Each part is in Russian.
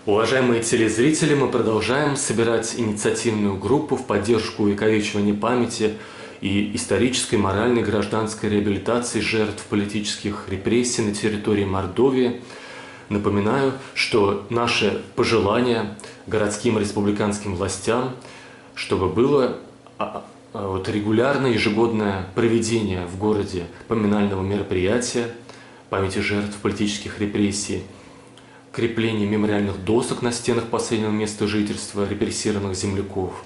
Уважаемые телезрители, мы продолжаем собирать инициативную группу в поддержку увековечивания памяти и исторической, моральной, гражданской реабилитации жертв политических репрессий на территории Мордовии. Напоминаю, что наше пожелание городским и республиканским властям, чтобы было регулярное ежегодное проведение в городе поминального мероприятия памяти жертв политических репрессий, крепление мемориальных досок на стенах последнего места жительства репрессированных земляков,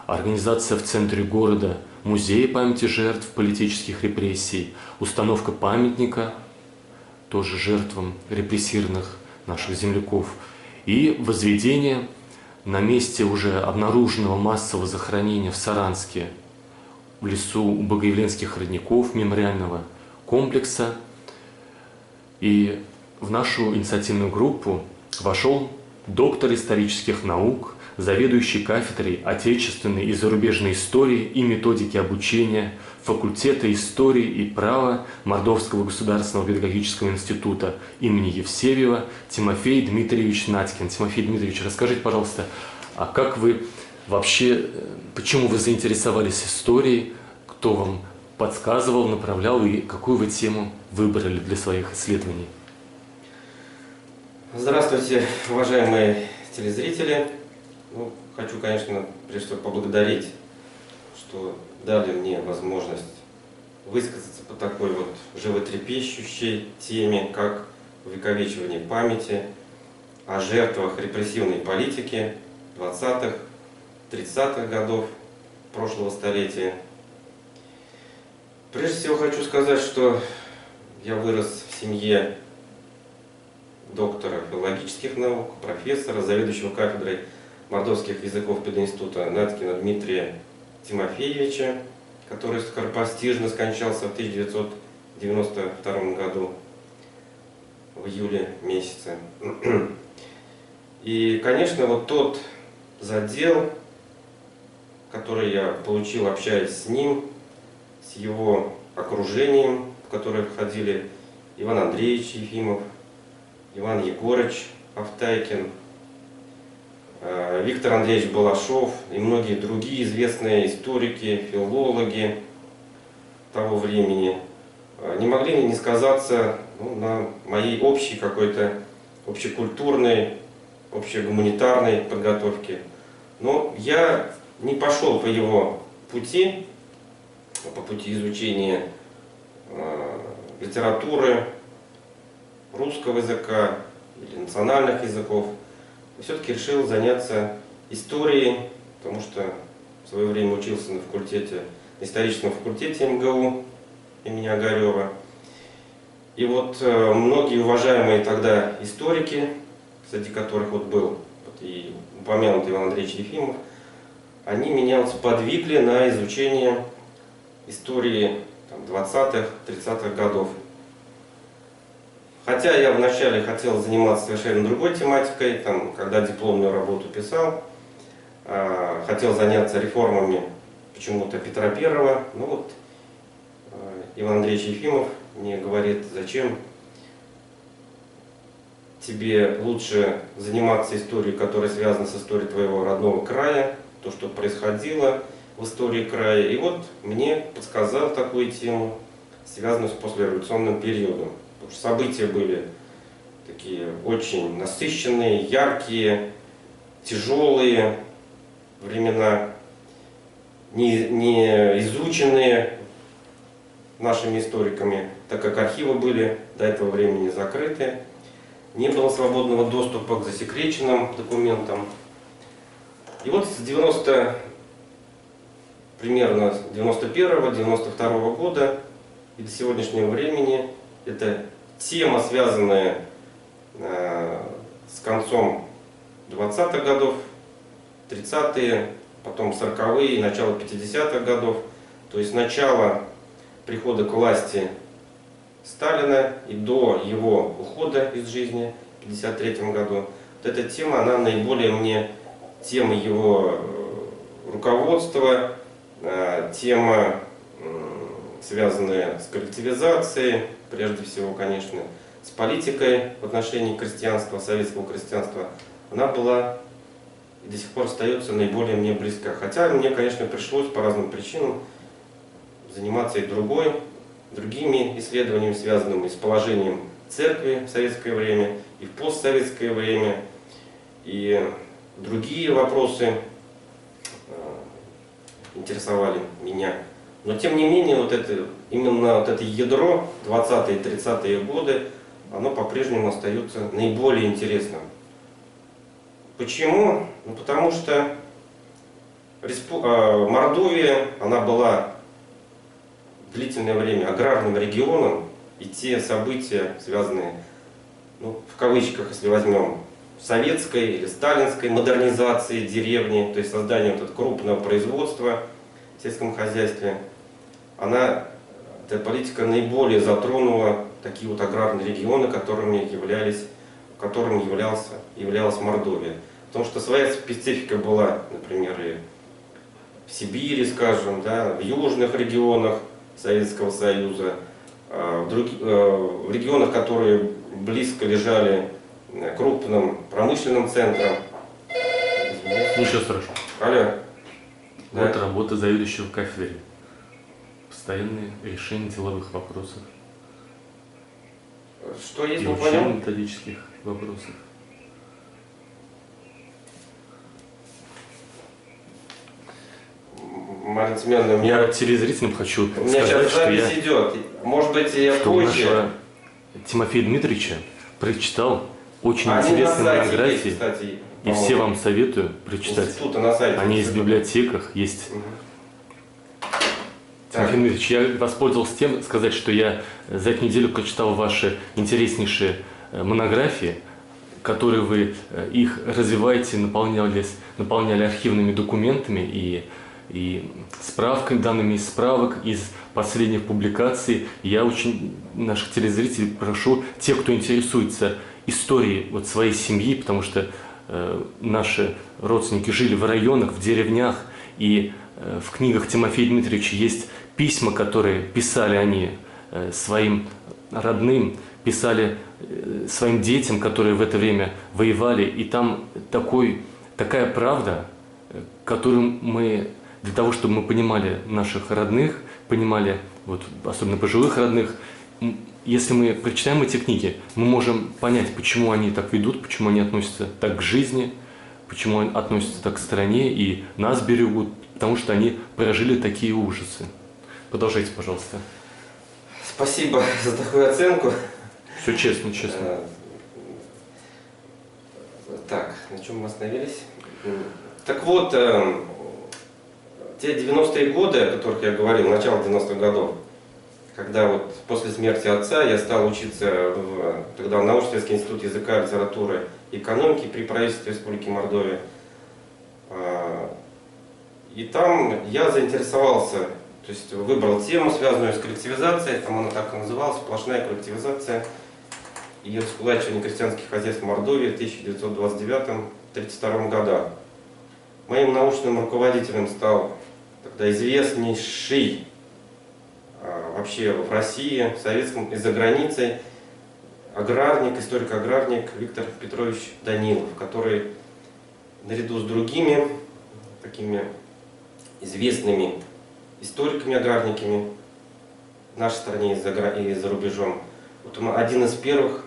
организация в центре города музея памяти жертв политических репрессий, установка памятника тоже жертвам репрессированных наших земляков и возведение на месте уже обнаруженного массового захоронения в Саранске, в лесу у Богоявленских родников, мемориального комплекса. И в нашу инициативную группу вошел доктор исторических наук, заведующий кафедрой отечественной и зарубежной истории и методики обучения факультета истории и права Мордовского государственного педагогического института имени Евсевьева Тимофей Дмитриевич Надькин. Тимофей Дмитриевич, расскажите, пожалуйста, а как вы вообще, почему вы заинтересовались историей, кто вам подсказывал, направлял и какую вы тему выбрали для своих исследований? Здравствуйте, уважаемые телезрители. Хочу, конечно, прежде всего поблагодарить, что дали мне возможность высказаться по такой вот животрепещущей теме, как увековечивание памяти о жертвах репрессивной политики 20-х, 30-х годов прошлого столетия. Прежде всего хочу сказать, что я вырос в семье доктора филологических наук, профессора, заведующего кафедрой мордовских языков пединститута Надькина Дмитрия Тимофеевича, который скоропостижно скончался в 1992 году в июле месяце. И, конечно, вот тот задел, который я получил, общаясь с ним, с его окружением, в которое входили Иван Андреевич Ефимов, Иван Егорыч Автайкин, Виктор Андреевич Балашов и многие другие известные историки, филологи того времени, не могли не сказаться на моей общей какой-то общекультурной, общегуманитарной подготовке. Но я не пошел по его пути, по пути изучения литературы, русского языка или национальных языков. Все-таки решил заняться историей, потому что в свое время учился на историческом факультете МГУ имени Огарева. И вот многие уважаемые тогда историки, среди которых был и упомянутый Иван Андреевич Ефимов, они меня сподвигли на изучение истории 20-х, 30-х годов. Хотя я вначале хотел заниматься совершенно другой тематикой, когда дипломную работу писал, хотел заняться реформами почему-то Петра Первого. Иван Андреевич Ефимов мне говорит: зачем тебе лучше заниматься историей, которая связана с историей твоего родного края, то, что происходило в истории края. И вот мне подсказал такую тему, связанную с послереволюционным периодом. Потому что события были такие очень насыщенные, яркие, тяжелые времена, не изученные нашими историками, так как архивы были до этого времени закрыты, не было свободного доступа к засекреченным документам. И вот примерно с 91-92 года и до сегодняшнего времени эта тема, связанная с концом 20-х годов, 30-е, потом 40-е и начало 50-х годов, то есть начало прихода к власти Сталина и до его ухода из жизни в 1953 году. Вот эта тема, она наиболее мне тема его руководства, тема, связанная с коллективизацией, прежде всего, конечно, с политикой в отношении крестьянства, советского крестьянства, она была и до сих пор остается наиболее мне близка. Хотя мне, конечно, пришлось по разным причинам заниматься и другими исследованиями, связанными с положением церкви в советское время и в постсоветское время, и другие вопросы интересовали меня. Но тем не менее, именно это ядро 20-е и 30-е годы, оно по-прежнему остается наиболее интересным. Почему? Ну, потому что Мордовия, она была длительное время аграрным регионом, и те события, связанные, ну, в кавычках, если возьмем, советской или сталинской модернизации деревни, то есть создания вот этого крупного производства в сельском хозяйстве, эта политика наиболее затронула такие вот аграрные регионы, которым являлась Мордовия. Потому что своя специфика была, например, и в Сибири, скажем, да, в южных регионах Советского Союза, в регионах, которые близко лежали крупным промышленным центрам. Ничего страшного. Алло. Вот Да. работа заведующего кафедрой. Постоянное решение деловых вопросов. Что есть, И не понял? учебно-методических вопросов. Марина Семеновна, у меня Я телезрителям хочу сейчас сказать, что запись идет. Может быть, я что у позже. нашего Тимофея Дмитриевича прочитал очень Они интересные на сайте монографии. есть, кстати, И по-моему, все вам советую прочитать. института на сайте. Они есть в библиотеках, есть. Мгм. Тимофей Дмитриевич, я воспользовался тем, сказать, что я за эту неделю прочитал ваши интереснейшие монографии, которые вы их развиваете, наполняли архивными документами и справками, данными из справок, из последних публикаций. Я очень наших телезрителей прошу, те, кто интересуется историей вот своей семьи, потому что наши родственники жили в районах, в деревнях, и в книгах Тимофея Дмитриевича есть письма, которые писали они своим родным, писали своим детям, которые в это время воевали. И там такая правда, которую мы, для того, чтобы мы понимали наших родных, понимали, вот, особенно пожилых родных, если мы прочитаем эти книги, мы можем понять, почему они так ведут, почему они относятся так к жизни, почему они относятся так к стране и нас берегут, потому что они прожили такие ужасы. Продолжайте, пожалуйста. Спасибо за такую оценку. Все честно, честно. Так, на чем мы остановились? Так вот, те 90-е годы, о которых я говорил, начало 90-х годов, когда вот после смерти отца я стал учиться тогда в научно-исследовательский институт языка, литературы и экономики при правительстве Республики Мордовия. И там я заинтересовался, то есть выбрал тему, связанную с коллективизацией, там она так и называлась, сплошная коллективизация и раскулачивание крестьянских хозяйств Мордовии в 1929-1932 годах. Моим научным руководителем стал тогда известнейший вообще в России, в советском и за границей аграрник, историк-аграрник Виктор Петрович Данилов, который наряду с другими такими известными историками-аграрниками в нашей стране и за рубежом, вот он один из первых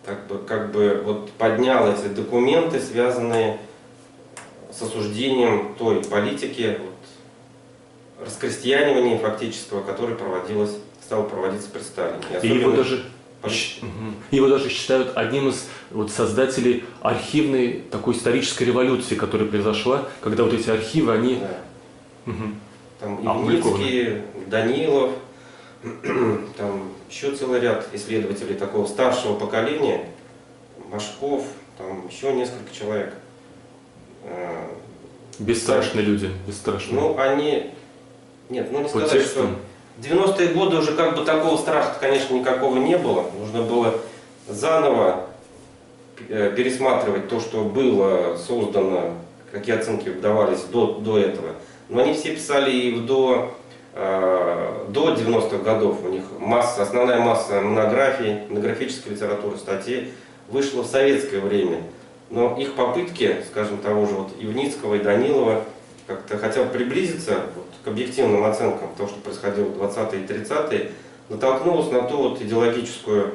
как бы вот поднял эти документы, связанные с осуждением той политики, вот, раскрестьянивания фактического, которое стало проводиться при Сталине. И его даже считают одним из вот создателей архивной такой исторической революции, которая произошла, когда вот эти архивы, они... Да. Там Ивницкий, Данилов, там еще целый ряд исследователей такого старшего поколения, Машков, там еще несколько человек. Бесстрашные люди, бесстрашные. Ну, они... Нет, ну не По сказать, текстам. что... 90-е годы уже как бы такого страха, конечно, никакого не было. Нужно было заново пересматривать то, что было создано, какие оценки давались до этого. Но они все писали и до 90-х годов. У них основная масса монографий, монографической литературы, статей вышла в советское время. но их попытки, скажем, того же вот Ивницкого и Данилова, как-то хотя бы приблизиться вот к объективным оценкам того, что происходило в 20-е и 30-е, натолкнулось на то идеологическое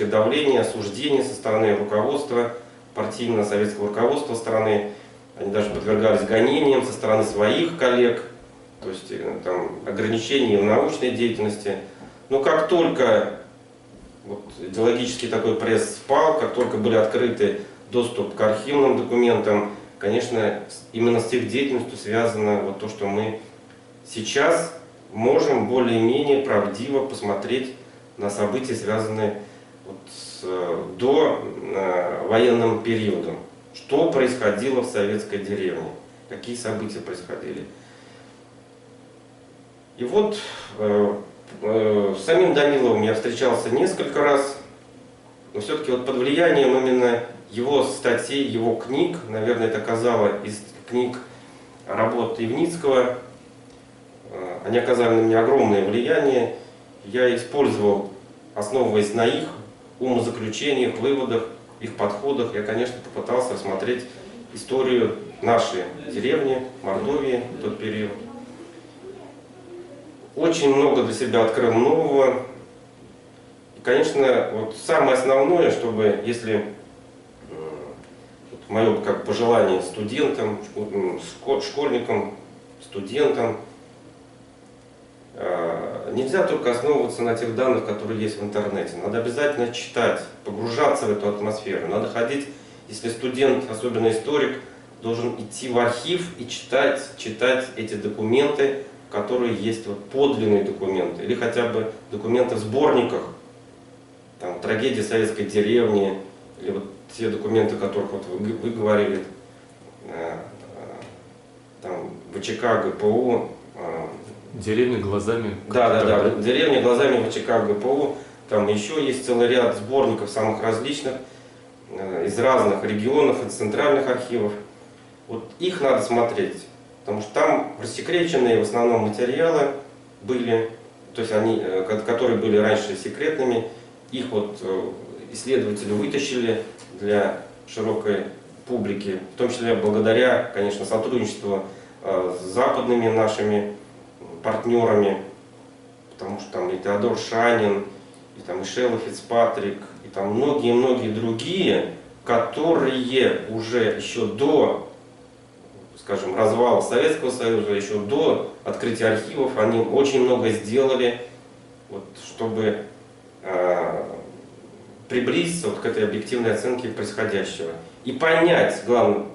давление, осуждение со стороны руководства, партийного советского руководства страны. Они даже подвергались гонениям со стороны своих коллег, то есть там, ограничения в научной деятельности. Но как только вот, идеологический такой пресс спал, как только были открыты доступ к архивным документам, конечно, именно с их деятельностью связано вот то, что мы сейчас можем более-менее правдиво посмотреть на события, связанные вот с довоенным периодом. Что происходило в советской деревне, какие события происходили. И вот с самим Даниловым я встречался несколько раз, но все-таки вот под влиянием именно его статей, его книг, наверное, это оказало из книг работ Ивницкого, они оказали на меня огромное влияние. Я использовал, основываясь на их умозаключениях, выводах, их подходах, я, конечно, попытался рассмотреть историю нашей деревни, Мордовии в тот период. Очень много для себя открыл нового. И, конечно, вот самое основное, чтобы, если мое как пожелание студентам, школьникам, студентам, нельзя только основываться на тех данных, которые есть в интернете. Надо обязательно читать, погружаться в эту атмосферу. Надо ходить, если студент, особенно историк, должен идти в архив и читать эти документы, которые есть, вот, подлинные документы, или хотя бы документы в сборниках, там, «Трагедия советской деревни», или вот те документы, о которых вот вы говорили, там, ВЧК, ГПУ. Деревня глазами. Да, деревня глазами ВЧК, ГПУ. Там еще есть целый ряд сборников самых различных, из разных регионов, из центральных архивов. Вот их надо смотреть, потому что там рассекреченные в основном материалы были, то есть они, которые были раньше секретными, их вот исследователи вытащили для широкой публики, в том числе благодаря, конечно, сотрудничеству с западными нашими партнерами, потому что там и Теодор Шанин, и там и Шелла Фицпатрик, и там многие-многие другие, которые уже еще до, скажем, развала Советского Союза, еще до открытия архивов, они очень много сделали, вот, чтобы приблизиться вот к этой объективной оценке происходящего. И понять, главное,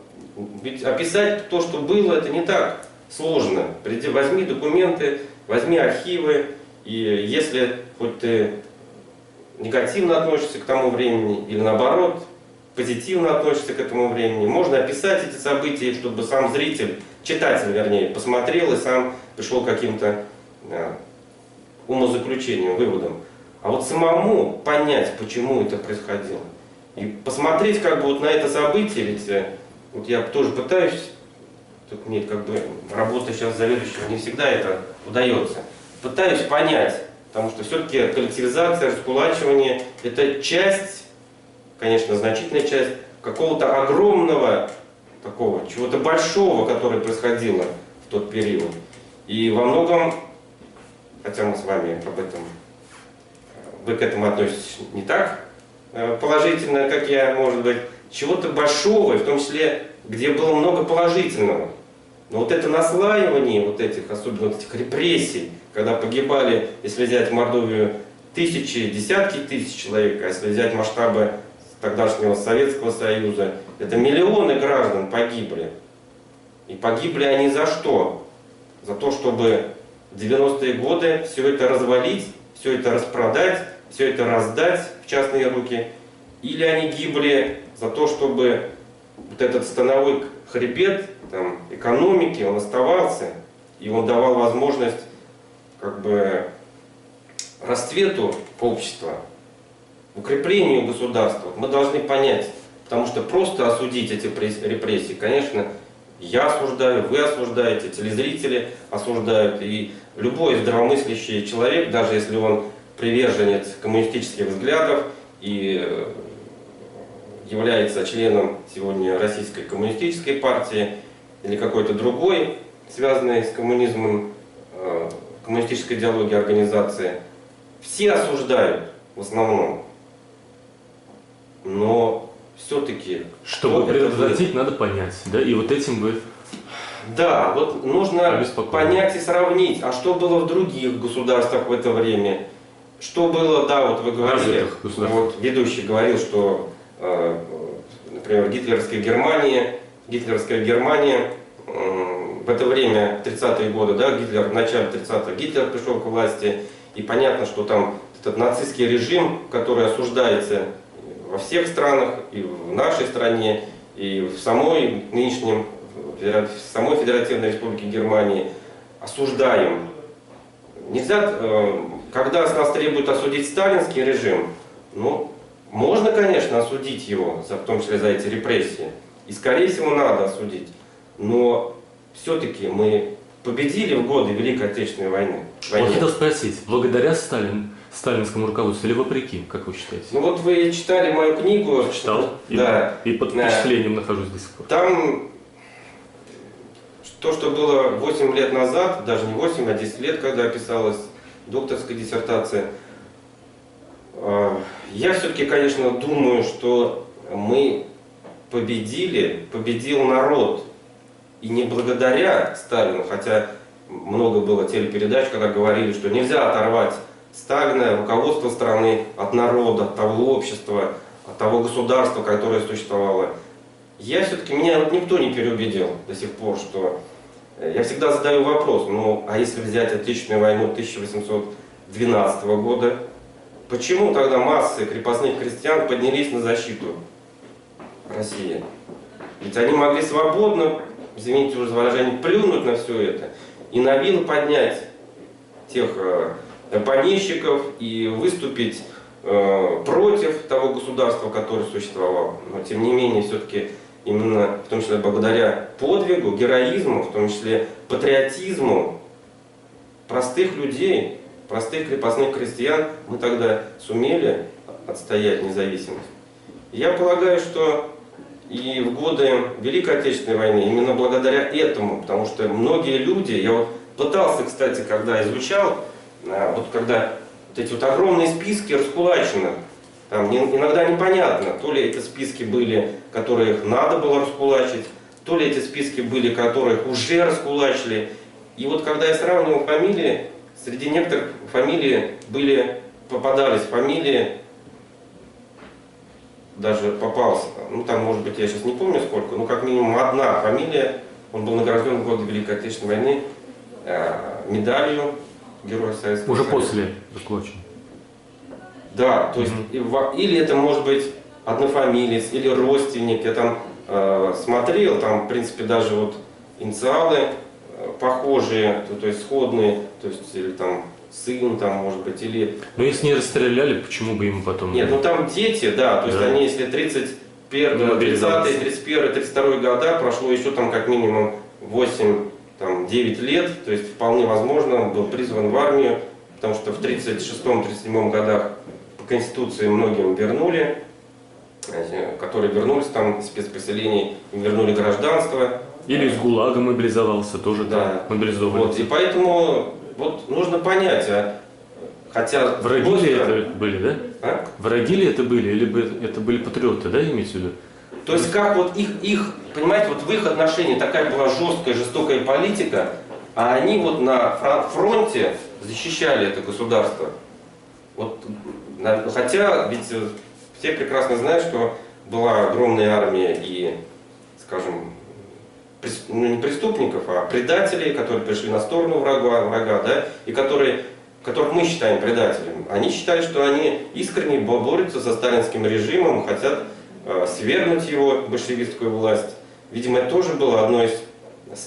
ведь описать то, что было, это не так сложно. Возьми документы, возьми архивы, и если хоть ты негативно относишься к тому времени, или наоборот, позитивно относишься к этому времени, можно описать эти события, чтобы сам зритель, читатель, вернее, посмотрел и сам пришел к каким-то умозаключениям, выводам. А вот самому понять, почему это происходило, и посмотреть как бы вот на это событие, ведь вот я тоже пытаюсь, тут мне как бы работа сейчас заведующего, не всегда это удается, пытаюсь понять, потому что все-таки коллективизация, раскулачивание — это часть, конечно, значительная часть какого-то огромного, такого, чего-то большого, которое происходило в тот период. И во многом, хотя мы с вами об этом, вы к этому относитесь не так положительно, как я, может быть, чего-то большого, в том числе, где было много положительного. Но вот это наслаивание вот этих, особенно вот этих репрессий, когда погибали, если взять Мордовию, тысячи, десятки тысяч человек, а если взять масштабы тогдашнего Советского Союза, это миллионы граждан погибли. И погибли они за что? За то, чтобы в 90-е годы все это развалить, все это распродать, все это раздать в частные руки. Или они гибли за то, чтобы вот этот становой хребет там, экономики, он оставался, и он давал возможность как бы расцвету общества, укреплению государства. Мы должны понять, потому что просто осудить эти репрессии, конечно, я осуждаю, вы осуждаете, телезрители осуждают, и любой здравомыслящий человек, даже если он приверженец коммунистических взглядов и является членом сегодня Российской коммунистической партии или какой-то другой, связанной с коммунизмом, коммунистической идеологией организации, все осуждают в основном. Но все-таки... Чтобы предотвратить, надо понять, да? И вот этим вы... Да, вот нужно понять и сравнить, а что было в других государствах в это время. Что было, да, вот вы говорили, вот ведущий говорил, что, например, гитлеровская Германия в это время, 30-е годы, да, в начале 30-х, Гитлер пришел к власти, и понятно, что там этот нацистский режим, который осуждается во всех странах, и в нашей стране, и в самой нынешнем, в самой Федеративной Республике Германии, осуждаем. Нельзя, когда с нас требуют осудить сталинский режим, ну, можно, конечно, осудить его, в том числе за эти репрессии, и, скорее всего, надо осудить, но все-таки мы победили в годы Великой Отечественной войны. Вот хотел спросить, благодаря сталинскому руководству или вопреки, как вы считаете? Ну вот вы читали мою книгу. Читал, да. И под впечатлением нахожусь до сих пор. Там то, что было 8 лет назад, даже не 8, а 10 лет, когда писалась докторская диссертация, я все-таки, конечно, думаю, что мы победил народ. И не благодаря Сталину, хотя много было телепередач, когда говорили, что нельзя оторвать Сталина, руководство страны от народа, от того общества, от того государства, которое существовало. Меня вот никто не переубедил до сих пор, что... Я всегда задаю вопрос, ну а если взять Отечественную войну 1812 года, почему тогда массы крепостных крестьян поднялись на защиту России? Ведь они могли свободно, извините уже за выражение, плюнуть на все это и на вилы поднять тех помещиков и выступить против того государства, которое существовало. Но тем не менее, все-таки именно, в том числе благодаря подвигу, героизму, в том числе патриотизму простых людей, простых крепостных крестьян, мы тогда сумели отстоять независимость. Я полагаю, что и в годы Великой Отечественной войны, именно благодаря этому, потому что многие люди, я вот пытался, кстати, когда изучал, вот когда вот эти вот огромные списки раскулаченных, там иногда непонятно, то ли эти списки были, которых надо было раскулачить, то ли эти списки были, которых уже раскулачили. И вот когда я сравнивал фамилии, среди некоторых фамилий попадались фамилии, даже попался, ну там, может быть, я сейчас не помню сколько, но как минимум одна фамилия, он был награжден в годы Великой Отечественной войны медалью Героя Советского Союза. Уже после раскулачения. Да, то есть, или это может быть однофамилец, или родственник, я там смотрел, там, в принципе, даже вот инициалы похожие, то есть сходные, то есть, или там сын, там, может быть, или... Но если не расстреляли, почему бы ему потом... Нет, ну там дети, да, то есть они, если 31, 30, 31, 32 года, прошло еще там как минимум 8-9 лет, то есть вполне возможно, он был призван в армию, потому что в 36-37 годах по Конституции многим вернули, которые вернулись там из спецпоселений, им вернули гражданство. Или из ГУЛАГа мобилизовался, тоже да, мобилизованный. Вот, и поэтому вот нужно понять, хотя... Враги ли это были, да? А? Враги ли это были, или это были патриоты, да, имеете в виду? То есть как вот их, понимаете, вот в их отношении такая была жесткая, жестокая политика, а они вот на фронте защищали это государство. Вот, хотя ведь все прекрасно знают, что была огромная армия и, скажем, ну, не преступников, а предателей, которые пришли на сторону врага, да, и которых мы считаем предателями. Они считали, что они искренне борются со сталинским режимом, хотят свергнуть его, большевистскую власть. Видимо, это тоже было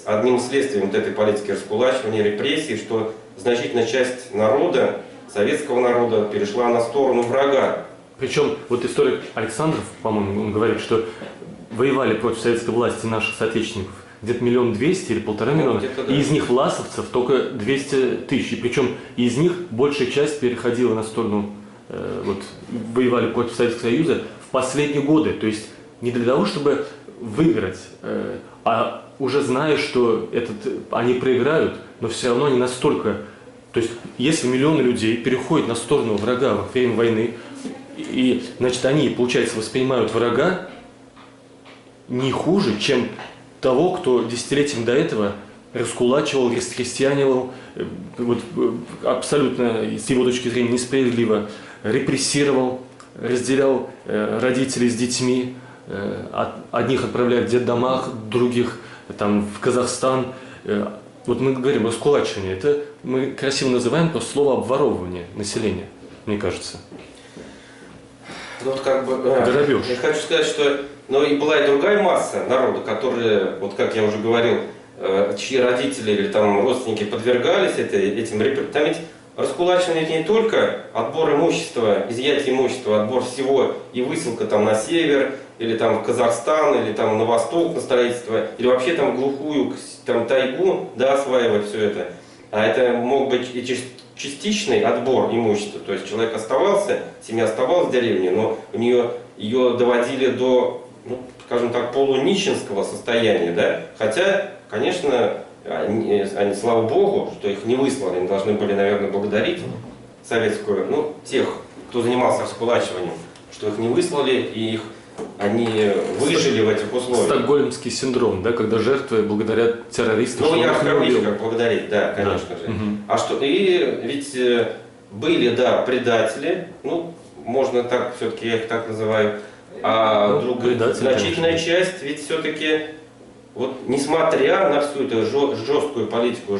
одним следствием вот этой политики раскулачивания, репрессий, что значительная часть народа, советского народа, перешла на сторону врага. Причем вот историк Александров, по-моему, он говорит, что воевали против советской власти наших соотечественников где-то 1 200 000 или 1,5 миллиона, да. И из них власовцев только 200 000. Причем из них большая часть переходила на сторону, воевали против Советского Союза в последние годы. То есть не для того, чтобы выиграть, а уже зная, что они проиграют, но все равно не настолько. То есть, если миллионы людей переходят на сторону врага во время войны, и, значит, они, получается, воспринимают врага не хуже, чем того, кто десятилетием до этого раскулачивал, расхристианивал, вот, абсолютно, с его точки зрения, несправедливо, репрессировал, разделял родителей с детьми, одних отправляли в детдомах, других там, в Казахстан. Вот мы говорим раскулачивание, это мы красиво называем просто слово обворовывание населения, мне кажется. Ну, вот как бы, грабеж. Я хочу сказать, что и была и другая масса народа, которые, вот как я уже говорил, чьи родители или там родственники подвергались этим репрессиям. Там ведь раскулачивание не только отбор имущества, изъятие имущества, отбор всего и высылка там на север, или там в Казахстан, или там на восток на строительство, или вообще там в глухую там, тайгу, да, осваивать все это. А это мог быть и частичный отбор имущества, то есть человек оставался, семья оставалась в деревне, но ее доводили до, скажем так, полунищенского состояния, да, хотя, конечно, они, слава Богу, что их не выслали, они должны были, наверное, благодарить советскую, тех, кто занимался раскулачиванием, что их не выслали и они выжили в этих условиях. Стокгольмский синдром, да, когда жертвы благодарят террористам. Я в кавычках как благодарить, да, конечно же. Угу. А что, и ведь были, да, предатели, можно так, все-таки я их так называю, а значительная часть, ведь все-таки, вот несмотря на всю эту жесткую политику,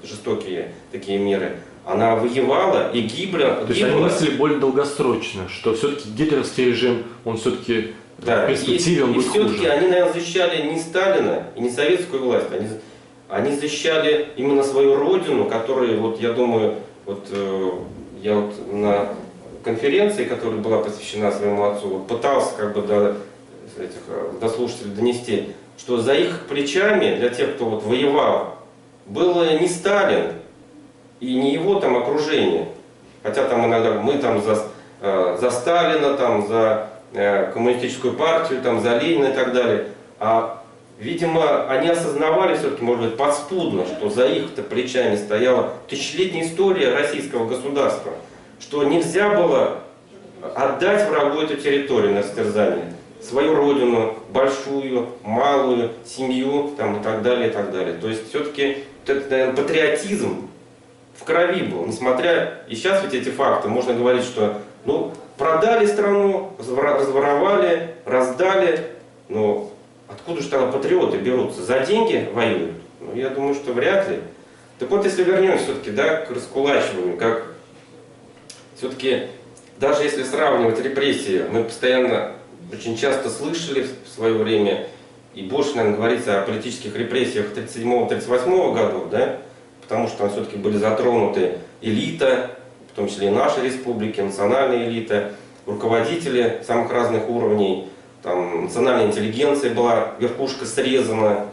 жестокие такие меры, она воевала и гибла. То есть они мыслили более долгосрочно, что все-таки гитлеровский режим, он все-таки в перспективе он будет хуже. И все-таки они, наверное, защищали не Сталина и не советскую власть, они защищали именно свою родину, которая, вот я думаю, я на конференции, которая была посвящена своему отцу, пытался как бы до слушателей донести, что за их плечами, для тех, кто воевал, был не Сталин, и не его там окружение, хотя там иногда мы там за Сталина, там за коммунистическую партию, там за Ленина и так далее, а видимо они осознавали все-таки, может быть, подспудно, что за их-то плечами стояла тысячелетняя история российского государства, что нельзя было отдать врагу эту территорию на растерзание, свою родину, большую, малую, семью там, и так далее, и так далее. То есть все-таки это, наверное, патриотизм в крови был, несмотря, и сейчас ведь эти факты, можно говорить, что, продали страну, разворовали, раздали, но откуда же тогда патриоты берутся? За деньги воюют? Я думаю, что вряд ли. Так вот, если вернемся все-таки, да, к раскулачиванию, как все-таки, даже если сравнивать репрессии, мы постоянно, очень часто слышали в свое время, и больше, наверное, говорится о политических репрессиях 1937-1938 годов, да, потому что там все-таки были затронуты элита, в том числе и нашей республики, национальная элита, руководители самых разных уровней, там национальная интеллигенция была, верхушка срезана,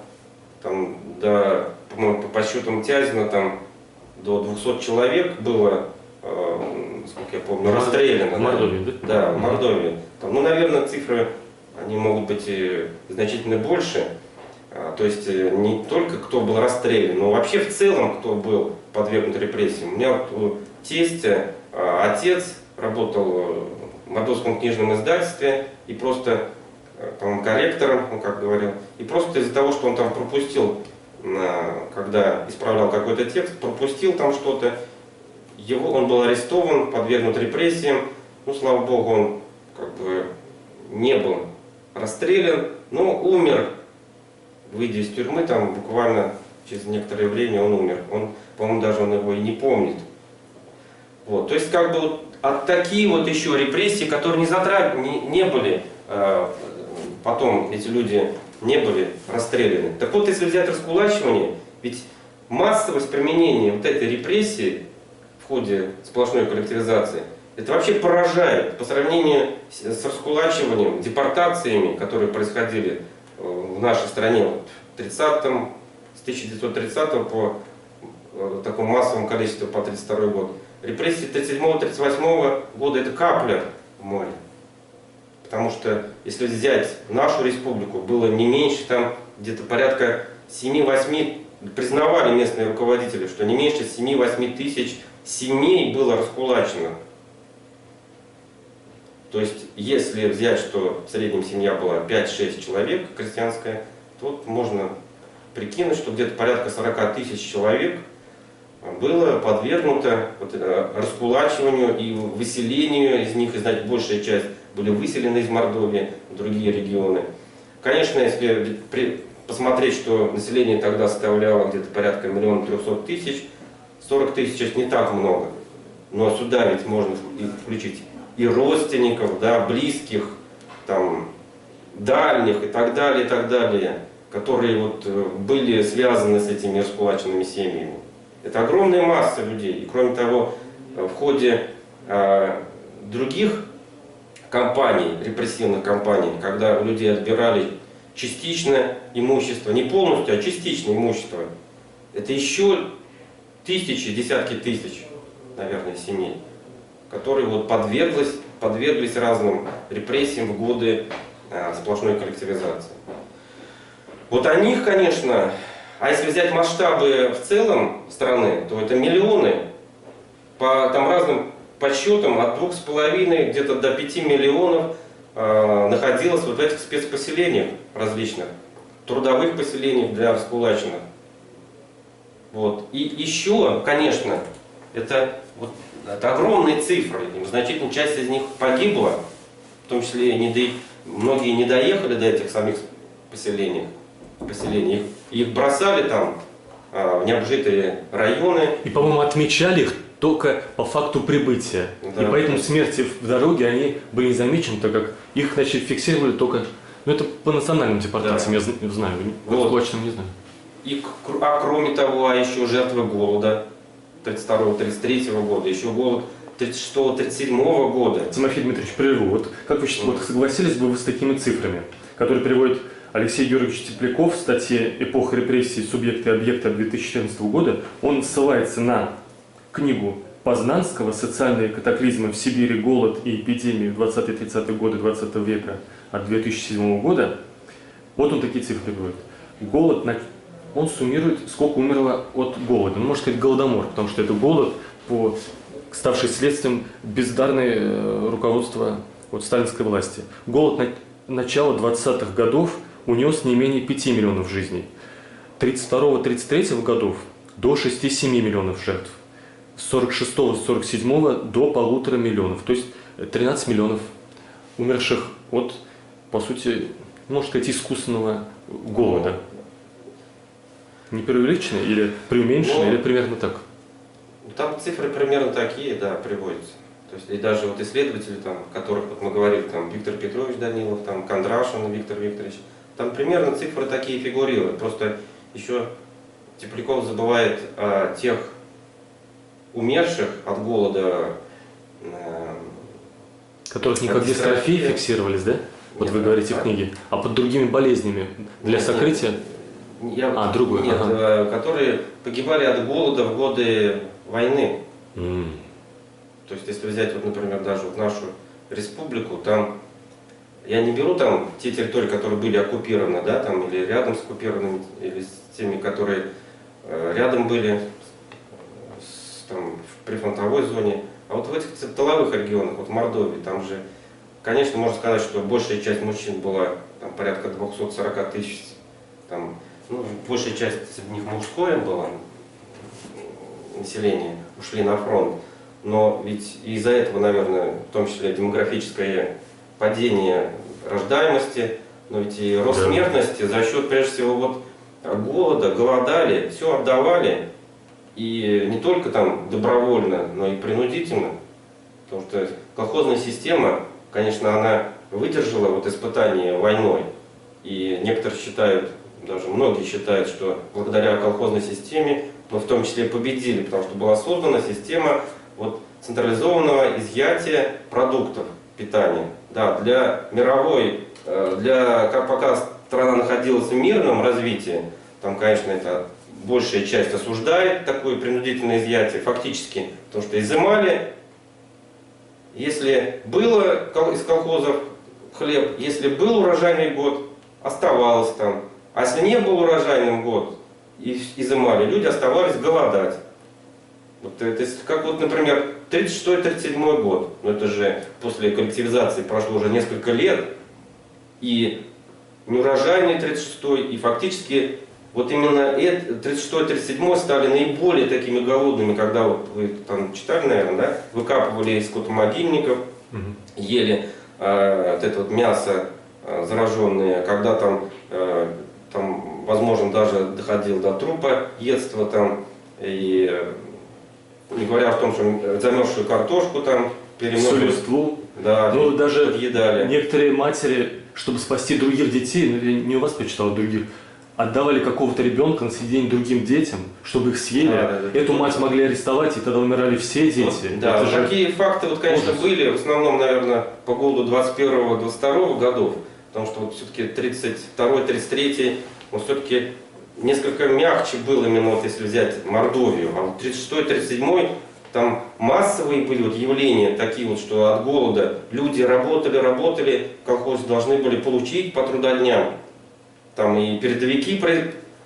там, по-моему, по подсчетам Тязина, там до 200 человек было, сколько я помню, расстреляно. В Мордовии, да? Да, в Мордовии. Там, наверное, цифры, они могут быть значительно больше. То есть не только кто был расстрелян, но вообще в целом кто был подвергнут репрессиям. У меня тесть, отец работал в Мордовском книжном издательстве и просто, по-моему, корректором, он как говорил, и просто из-за того, что он там пропустил, когда исправлял какой-то текст, пропустил там что-то, он был арестован, подвергнут репрессиям, слава богу, он как бы не был расстрелян, но умер. Выйдя из тюрьмы, там буквально через некоторое время он умер. По-моему, даже он его и не помнит. То есть, как бы, такие еще репрессии, которые не были, потом эти люди не были расстреляны. Так вот, если взять раскулачивание, ведь массовость применения этой репрессии в ходе сплошной коллективизации, это вообще поражает по сравнению с раскулачиванием, депортациями, которые происходили в нашей стране с 1930 по такому массовому количеству по 1932 год. Репрессии 1937-1938 года это капля в море. потому что если взять нашу республику, было не меньше, там где-то порядка 7-8, признавали местные руководители, что не меньше 7-8 тысяч семей было раскулачено. То есть, если взять, что в среднем семья была 5-6 человек крестьянская, то вот можно прикинуть, что где-то порядка 40 тысяч человек было подвергнуто раскулачиванию и выселению из них, и, знаете, большая часть были выселены из Мордовии в другие регионы. Конечно, если посмотреть, что население тогда составляло где-то порядка 1 300 000, 40 тысяч это не так много. Но сюда ведь можно включить и родственников, да, близких, там, дальних и так далее, которые вот были связаны с этими раскулаченными семьями. Это огромная масса людей. И кроме того, в ходе других кампаний, репрессивных кампаний, когда у людей отбирали частично имущество, не полностью, а частично имущество, это еще тысячи, десятки тысяч, наверное, семей, которые вот подверглись разным репрессиям в годы сплошной коллективизации. Вот о них, конечно, а если взять масштабы в целом страны, то это миллионы, по там разным подсчетам от 2,5 где-то до 5 миллионов находилось вот в этих спецпоселениях различных, трудовых поселениях для раскулаченных. Вот. И еще, конечно, это огромные цифры, значительная часть из них погибла, в том числе многие не доехали до этих самих поселений. Их бросали там в необжитые районы. И, по-моему, отмечали их только по факту прибытия. Да. И поэтому смерти в дороге они были не замечены, так как их, значит, фиксировали только... Ну, это по национальным депортациям, да. Я знаю, вот. Точно не знаю. Кроме того, еще жертвы голода 32-33 года, еще голод 36-37 года. Тимофей Дмитриевич, прерву. Вот как вы согласились бы вы с такими цифрами, которые приводит Алексей Георгиевич Тепляков в статье «Эпоха репрессий. Субъекты и объекты» от 2014 года? Он ссылается на книгу Познанского «Социальные катаклизмы в Сибири. Голод и эпидемии в 20-30-е годы 20 века» от 2007 года. Вот он такие цифры говорит. Голод, он суммирует, сколько умерло от голода. Ну, можно сказать, голодомор, потому что это голод, ставший следствием бездарного руководства от сталинской власти. Голод начала 20-х годов унес не менее 5 миллионов жизней. 32-33 годов до 6-7 миллионов жертв. С 46-47 до 1,5 миллионов. То есть 13 миллионов умерших от, по сути, можно сказать, искусственного голода. Не преувеличено или преуменьшено, или примерно так? Там цифры примерно такие, да, приводятся. То есть и даже вот исследователи, там, о которых вот мы говорили, там Виктор Петрович Данилов, там Кондрашин Виктор Викторович, там примерно цифры такие фигурируют. Просто еще Тепляков забывает о тех умерших от голода, которых не как дистрофии фиксировались, да? Вот нет, вы говорите в книге, а под другими болезнями для сокрытия? Другой. Нет, которые погибали от голода в годы войны. То есть, если взять, вот, например, даже вот нашу республику, там, я не беру там те территории, которые были оккупированы, да, там, или рядом с оккупированными, или с теми, которые рядом были, там, в прифронтовой зоне, а вот в этих тыловых регионах, вот в Мордовии, там же, конечно, можно сказать, что большая часть мужчин была, там, порядка 240 тысяч, там, ну, большая часть из них мужское было население, ушли на фронт. Но ведь из-за этого, наверное, в том числе демографическое падение рождаемости, но ведь и рост смертности за счет, прежде всего, вот голода, голодали, все отдавали, и не только там добровольно, но и принудительно. Потому что колхозная система, конечно, она выдержала вот испытание войной. И некоторые считают, даже многие считают, что благодаря колхозной системе мы в том числе победили, потому что была создана система вот централизованного изъятия продуктов питания. Да, для мировой, пока страна находилась в мирном развитии, там, конечно, это большая часть осуждает такое принудительное изъятие, фактически, потому что изымали, если было из колхозов хлеб, если был урожайный год, оставалось там. А если не был урожайным год, и изымали, люди оставались голодать. Вот, это, как вот, например, 36-37 год, но это же после коллективизации прошло уже несколько лет, и неурожайный 36-й, и фактически вот именно 36-37 стали наиболее такими голодными, когда вот вы там читали, наверное, да, выкапывали из скотомогильников, ели вот это вот мясо зараженное, когда там, возможно, даже доходил до трупа едства там, и не говоря о том, что замерзшую картошку там перемножили. Существу. Да, ну, даже подъедали. Некоторые матери, чтобы спасти других детей, ну, я не у вас прочитал, а других, отдавали какого-то ребенка на съедение другим детям, чтобы их съели. Эту мать могли арестовать, и тогда умирали все дети. Вот, да, вот такие факты, вот, конечно, ужас. Были, в основном, наверное, по голоду 21-22 годов, потому что вот все-таки 32-33, он все-таки несколько мягче был именно, вот если взять Мордовию, а вот 36-37 там массовые были вот явления такие вот, что от голода люди работали, в колхозе должны были получить по трудодням. Там и передовики,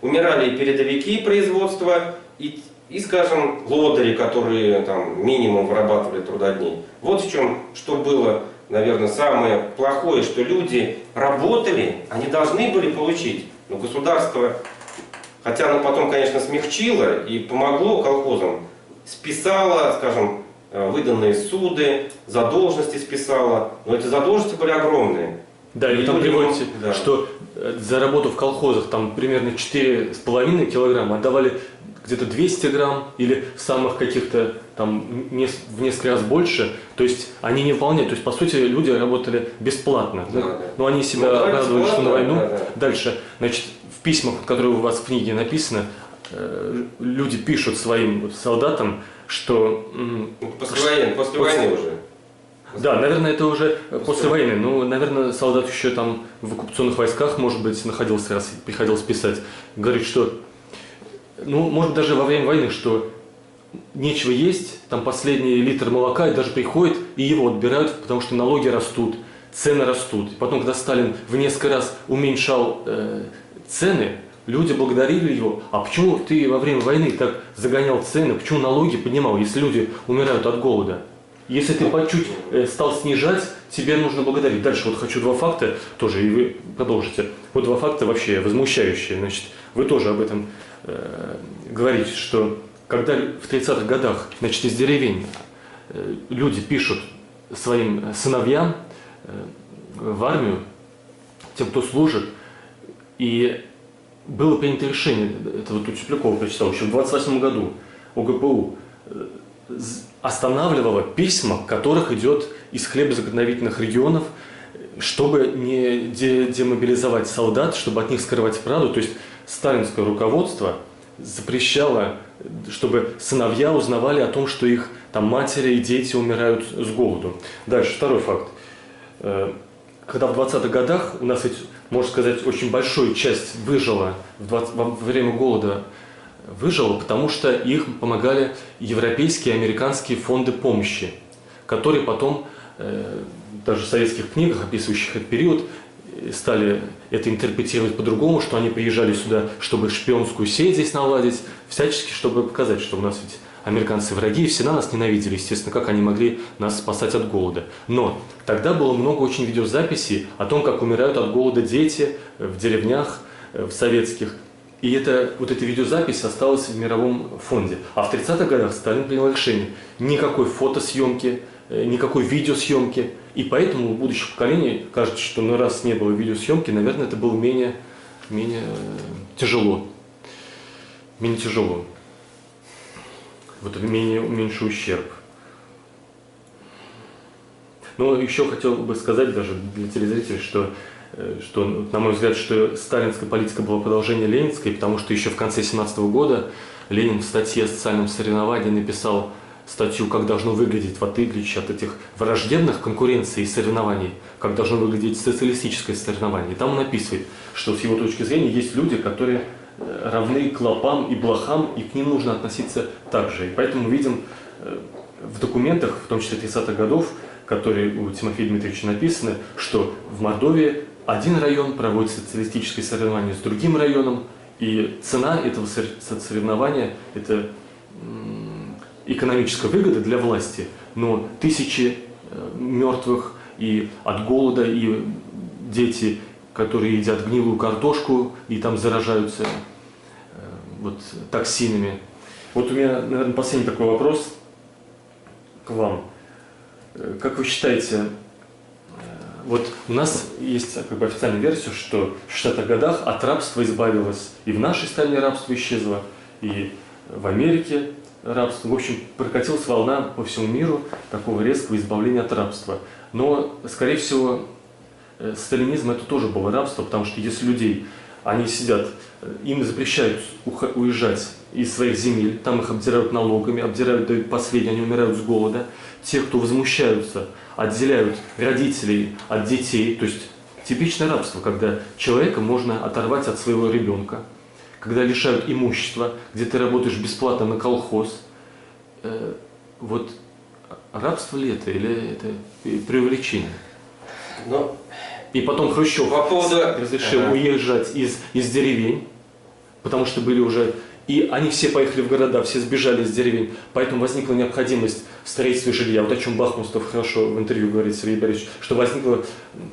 умирали и передовики производства, и скажем, лодыри, которые там минимум вырабатывали трудодней. Вот в чем, что было, наверное, самое плохое, что люди работали, они должны были получить, но государство, хотя оно потом, конечно, смягчило и помогло колхозам, списало, скажем, выданные суды, задолженности списало, но эти задолженности были огромные. Да, и там приводите, да, что за работу в колхозах там примерно 4,5 килограмма отдавали где-то 200 грамм или в самых каких-то там в несколько раз больше. То есть они не выполняют. То есть по сути люди работали бесплатно. Да, да. Но они себя радовали, что на войну. Да, да. Дальше, значит, в письмах, которые у вас в книге написаны, люди пишут своим солдатам, что... После войны уже. Да, наверное, это уже после войны. Ну, наверное, солдат еще там в оккупационных войсках, может быть, находился, раз приходилось писать. Говорит, что, ну, может, даже во время войны, что нечего есть, там последний литр молока, и даже приходит, и его отбирают, потому что налоги растут, цены растут. И потом, когда Сталин в несколько раз уменьшал цены, люди благодарили его. А почему ты во время войны так загонял цены, почему налоги поднимал, если люди умирают от голода? Если ты по чуть стал снижать, тебе нужно благодарить. Дальше вот хочу два факта тоже, и вы продолжите. Вот два факта вообще возмущающие. Значит, вы тоже об этом говорите, что когда в 30-х годах, значит, из деревень люди пишут своим сыновьям в армию, тем, кто служит, и было принято решение, это вот у Теплякова прочитал, еще в 28 году ОГПУ останавливала письма, которых идет из хлебозаготовительных регионов, чтобы не демобилизовать солдат, чтобы от них скрывать правду. То есть сталинское руководство запрещало, чтобы сыновья узнавали о том, что их там матери и дети умирают с голоду. Дальше, второй факт. Когда в 20-х годах у нас, ведь, можно сказать, очень большая часть выжила во время голода, выжила, потому что их помогали европейские и американские фонды помощи, которые потом, даже в советских книгах, описывающих этот период, стали это интерпретировать по-другому, что они приезжали сюда, чтобы шпионскую сеть здесь наладить, всячески, чтобы показать, что у нас ведь американцы враги, и всегда нас ненавидели, естественно, как они могли нас спасать от голода. Но тогда было много очень видеозаписей о том, как умирают от голода дети в деревнях, в советских. И вот эта видеозапись осталась в мировом фонде. А в 30-х годах Сталин принял решение: никакой фотосъемки, никакой видеосъемки. И поэтому у будущих поколений кажется, что раз не было видеосъемки, наверное, это было менее тяжело. Менее тяжело. Вот меньше ущерб. Но еще хотел бы сказать даже для телезрителей, что, на мой взгляд, что сталинская политика была продолжением ленинской, потому что еще в конце 1917 года Ленин в статье о социальном соревновании написал статью, как должно выглядеть, в отличие от этих враждебных конкуренций и соревнований, как должно выглядеть социалистическое соревнование. И там он описывает, что с его точки зрения есть люди, которые равны клопам и блохам, и к ним нужно относиться так же. И поэтому мы видим в документах, в том числе 30-х годов, которые у Тимофея Дмитриевича написаны, что в Мордовии один район проводит социалистическое соревнование с другим районом, и цена этого соревнования – это экономическая выгода для власти, но тысячи мертвых и от голода, и дети, которые едят гнилую картошку и там заражаются вот, токсинами. Вот у меня, наверное, последний такой вопрос к вам. Как вы считаете, вот у нас есть как бы официальная версия, что в 60-х годах от рабства избавилось, и в нашей стране рабство исчезло, и в Америке рабство. В общем, прокатилась волна по всему миру такого резкого избавления от рабства. Но, скорее всего, сталинизм это тоже было рабство, потому что если людей, они сидят, им запрещают уезжать из своих земель, там их обдирают налогами, обдирают, дают последние, они умирают с голода. Те, кто возмущаются, отделяют родителей от детей, то есть типичное рабство, когда человека можно оторвать от своего ребенка, когда лишают имущества, где ты работаешь бесплатно на колхоз. Вот рабство ли это или это преувеличение? Но и потом Хрущев по поводу... разрешил уезжать из деревень, потому что были уже... И они все поехали в города, все сбежали из деревень, поэтому возникла необходимость в строительстве жилья. Вот о чем Бахмустов хорошо в интервью говорит Сергей Борисович, что возникла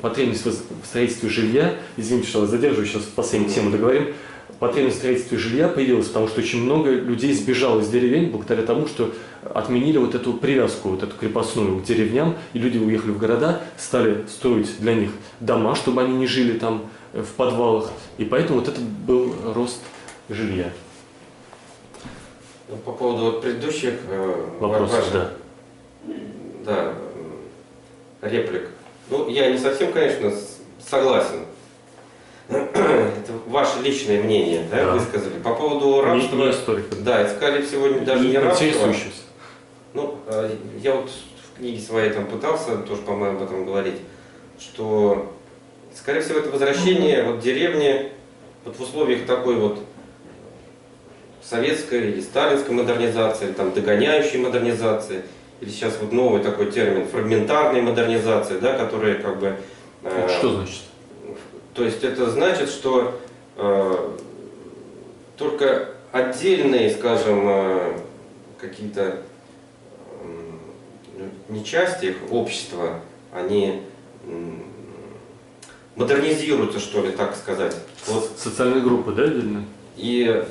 потребность в строительстве жилья. Извините, что я задерживаю, сейчас последнюю тему договорим. Потребность в строительстве жилья появилась, потому что очень много людей сбежало из деревень благодаря тому, что отменили вот эту привязку, вот эту крепостную к деревням, и люди уехали в города, стали строить для них дома, чтобы они не жили там в подвалах, и поэтому вот это был рост жилья. По поводу вот предыдущих вопросов, да, реплик. Ну, я не совсем, конечно, согласен. Это ваше личное мнение, да, высказали. По поводу рабства. Не историка. Да, искали сегодня даже не рабство. Интересующийся. Ну, я вот в книге своей там пытался тоже, по-моему, об этом говорить, что, скорее всего, это возвращение вот деревни вот в условиях такой вот советской или сталинской модернизации, или там догоняющей модернизации, или сейчас вот новый такой термин фрагментарной модернизации, да, которые как бы... Что значит? То есть это значит, что только отдельные, скажем, какие-то не части их общества, они модернизируются, что ли, так сказать. Вот. Социальные группы, да, отдельно? И,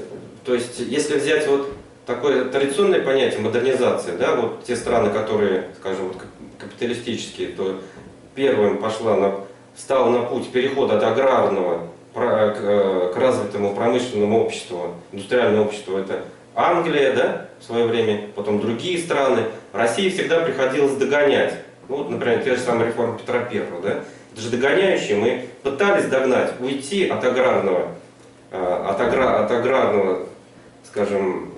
то есть, если взять вот такое традиционное понятие модернизации, да, вот те страны, которые, скажем, вот капиталистические, то первым встала на путь перехода от аграрного к развитому промышленному обществу, индустриальному обществу, это Англия, да, в свое время, потом другие страны. России всегда приходилось догонять. Ну, вот, например, те же самые реформы Петра Первого, да, это же догоняющие. Мы пытались догнать, уйти от аграрного, скажем,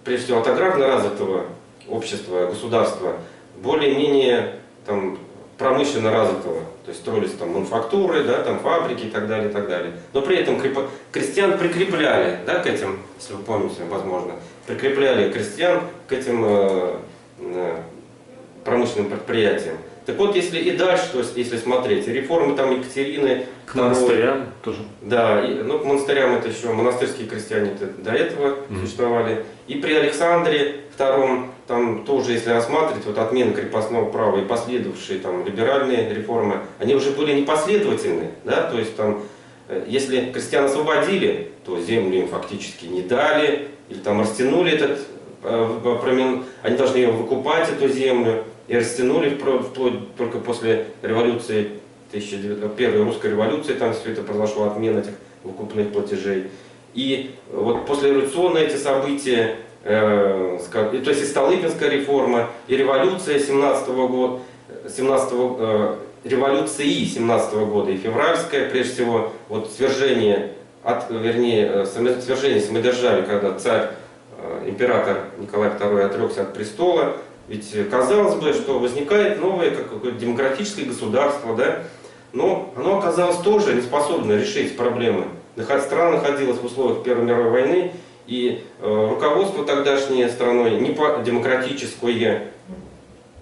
прежде всего от аграрно развитого общества, государства, более-менее там промышленно развитого. То есть строились там мануфактуры, да, там фабрики и так далее, и так далее. Но при этом крестьян прикрепляли, да, к этим, если вы помните, возможно, прикрепляли крестьян к этим промышленным предприятиям. Так вот, если и дальше, то есть, если смотреть, реформы там Екатерины... К монастырям тоже. Да, ну к монастырям это еще, монастырские крестьяне до этого существовали. И при Александре II, там тоже, если рассматривать, вот отмена крепостного права и последовавшие там либеральные реформы, они уже были непоследовательны, да, то есть там, если крестьян освободили, то землю им фактически не дали, или там растянули они должны ее выкупать, эту землю, и растянули вплоть только после революции, первой русской революции, там все это произошло, отмена этих выкупных платежей. И вот послереволюционные эти события, то есть и Столыпинская реформа, и революция 17-го года, революции 17-го года, и февральская, прежде всего, вот свержение самодержавия, когда царь, император Николай II отрекся от престола. Ведь казалось бы, что возникает новое какое-то демократическое государство, да? Но оно оказалось тоже не способно решить проблемы. Страна находилась в условиях Первой мировой войны, и руководство тогдашней страной, не демократическое,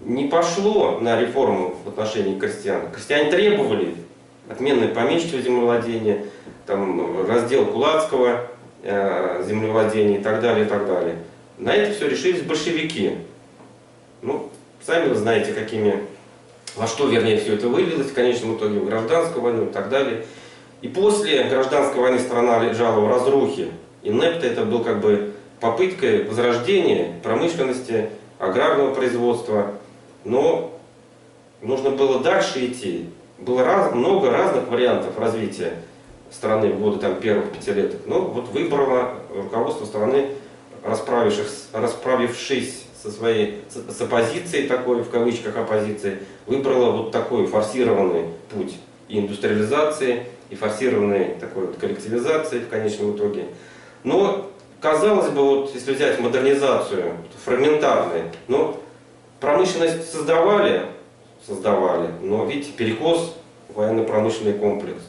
не пошло на реформу в отношении крестьян. Крестьяне требовали отмены помещичьего землевладения, там, раздел кулацкого землевладения и так далее, и так далее. На это все решились большевики. Ну, сами вы знаете, во что, вернее, все это вылилось в конечном итоге, в гражданскую войну и так далее. И после гражданской войны страна лежала в разрухе. И НЭПТ это был как бы попыткой возрождения промышленности, аграрного производства. Но нужно было дальше идти. Было много разных вариантов развития страны в годы первых пятилеток. Но вот выбрало руководство страны, расправившись с оппозицией такой, в кавычках оппозицией, выбрала вот такой форсированный путь и индустриализации, и форсированной такой вот коллективизации в конечном итоге. Но, казалось бы, вот если взять модернизацию, фрагментарной, но промышленность создавали, но видите, перекос, военно-промышленный комплекс.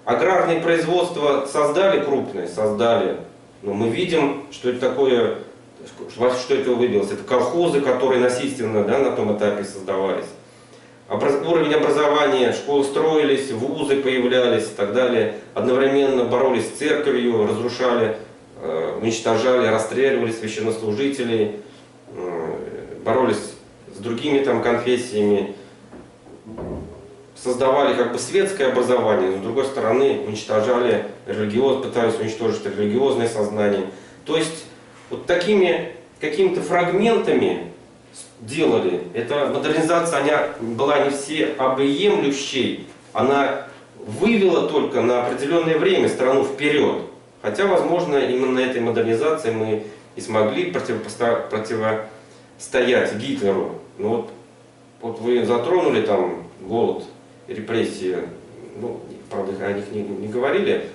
Аграрные производства создали крупные, но мы видим, что это такое, во что это вылилось. Это колхозы, которые насильственно, да, на том этапе создавались. Уровень образования, школы строились, вузы появлялись и так далее. Одновременно боролись с церковью, разрушали, уничтожали, расстреливали священнослужителей, боролись с другими конфессиями, создавали как бы светское образование, но с другой стороны уничтожали пытались уничтожить религиозное сознание. То есть вот такими какими-то фрагментами делали. Эта модернизация, она была не всеобъемлющей, она вывела только на определенное время страну вперед. Хотя, возможно, именно этой модернизации мы и смогли противостоять Гитлеру. Но вот вы затронули голод, репрессии, ну, правда, о них не говорили,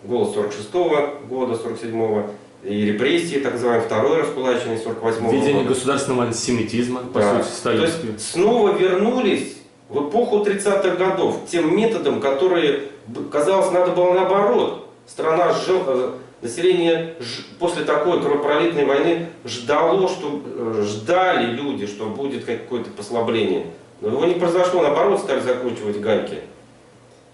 голод 46-го года, 47-го, и репрессии, так называемые, второе раскулачивание 48-го года. Введение государственного антисемитизма, по сути, сталинского. То есть снова вернулись в эпоху 30-х годов, тем методом, которые, казалось, надо было наоборот. Население после такой кровопролитной войны ждали люди, что будет какое-то послабление. Но его не произошло, наоборот, стали закручивать гайки.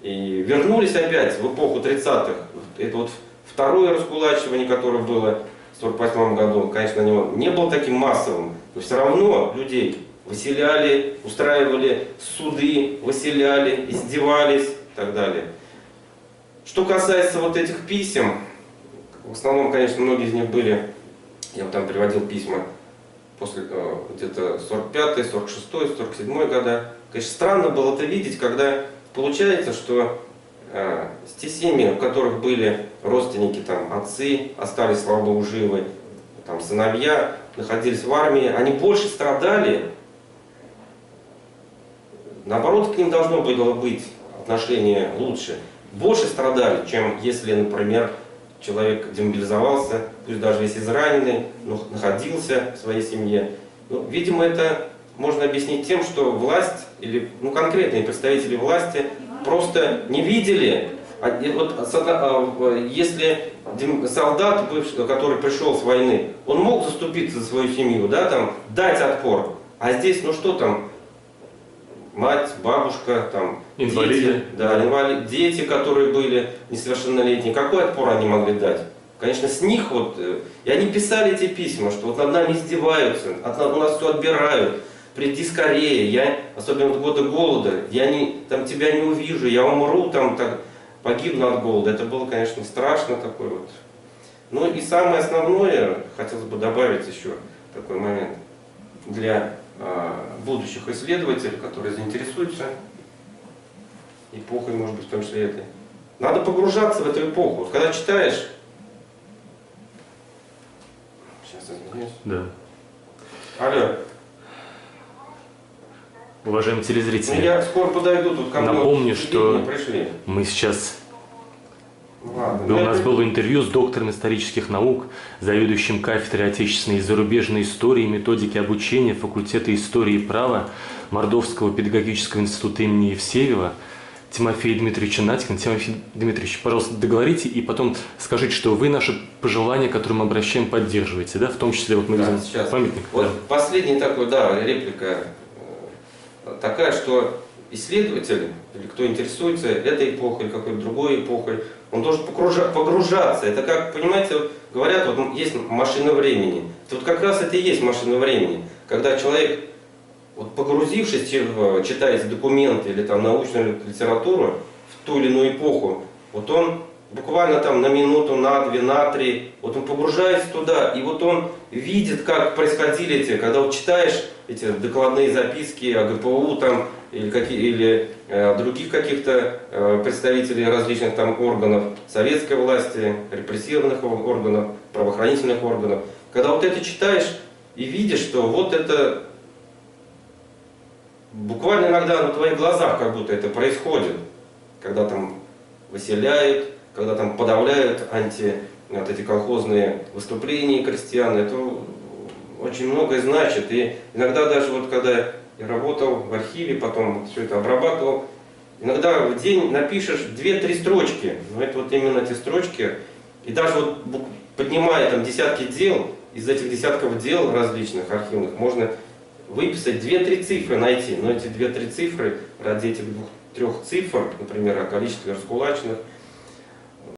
И вернулись опять в эпоху 30-х. Это вот второе раскулачивание, которое было в 1948 году, конечно, оно не было таким массовым, но все равно людей выселяли, устраивали суды, выселяли, издевались и так далее. Что касается вот этих писем, в основном, конечно, многие из них были, я там приводил письма после где-то 45-й, 46-й, 47-й года. Конечно, странно было это видеть, когда получается, что те семьи, у которых были родственники, отцы, остались, слава Богу, живы, сыновья, находились в армии, они больше страдали. Наоборот, к ним должно было быть отношение лучше. Больше страдали, чем если, например, человек демобилизовался, пусть даже весь израненный, но находился в своей семье. Ну, видимо, это можно объяснить тем, что власть или конкретные представители власти просто не видели. Если солдат, который пришел с войны, он мог заступиться за свою семью, да, дать отпор. А здесь, мать, бабушка, инвалиды. Дети, которые были несовершеннолетние, какой отпор они могли дать? Конечно, с них и они писали эти письма, что над нами издеваются, у нас все отбирают, приди скорее, особенно в годы голода, я тебя не увижу, я умру, погибну от голода. Это было, конечно, страшно такой вот. Ну и самое основное, хотелось бы добавить еще такой момент для будущих исследователей, которые заинтересуются эпохой, может быть, в том числе этой. Надо погружаться в эту эпоху. Когда читаешь... Сейчас, извиняюсь. Да. Алло. Уважаемые телезрители, я скоро подойду, тут ко мне. Напомню, что пришли. Мы сейчас... Ладно, У нас было интервью с доктором исторических наук, заведующим кафедрой отечественной и зарубежной истории и методики обучения факультета истории и права Мордовского педагогического института имени Евсеева Тимофея Дмитриевича Натикина. Тимофей Дмитриевич, пожалуйста, договорите и потом скажите, что вы наши пожелания, к которым мы обращаем, поддерживаете, да? В том числе вот мы Да, видим сейчас. памятник. Вот Да. последний такой, да, реплика такая, что исследователь, или кто интересуется этой эпохой или какой-то другой эпохой, он должен погружаться. Это как, понимаете, вот говорят, вот есть машина времени. Это вот как раз это и есть машина времени. Когда человек, вот погрузившись, читает документы или там научную литературу в ту или иную эпоху, вот он буквально там на минуту, на две, на три, вот он погружается туда, и вот он видит, как происходили эти, когда вот читаешь эти докладные записки о ГПУ там, или других каких-то представителей различных там органов советской власти, репрессированных органов, правоохранительных органов. Когда вот это читаешь и видишь, что вот это буквально иногда на твоих глазах как будто это происходит, когда там выселяют, когда там подавляют вот эти колхозные выступления крестьян, это очень многое значит. И иногда даже вот когда я работал в архиве, потом все это обрабатывал, иногда в день напишешь 2-3 строчки, но это вот именно эти строчки, и даже вот поднимая там десятки дел, из этих десятков дел различных архивных можно выписать 2-3 цифры найти, но эти 2-3 цифры ради этих 2-3 цифр, например, о количестве раскулаченных,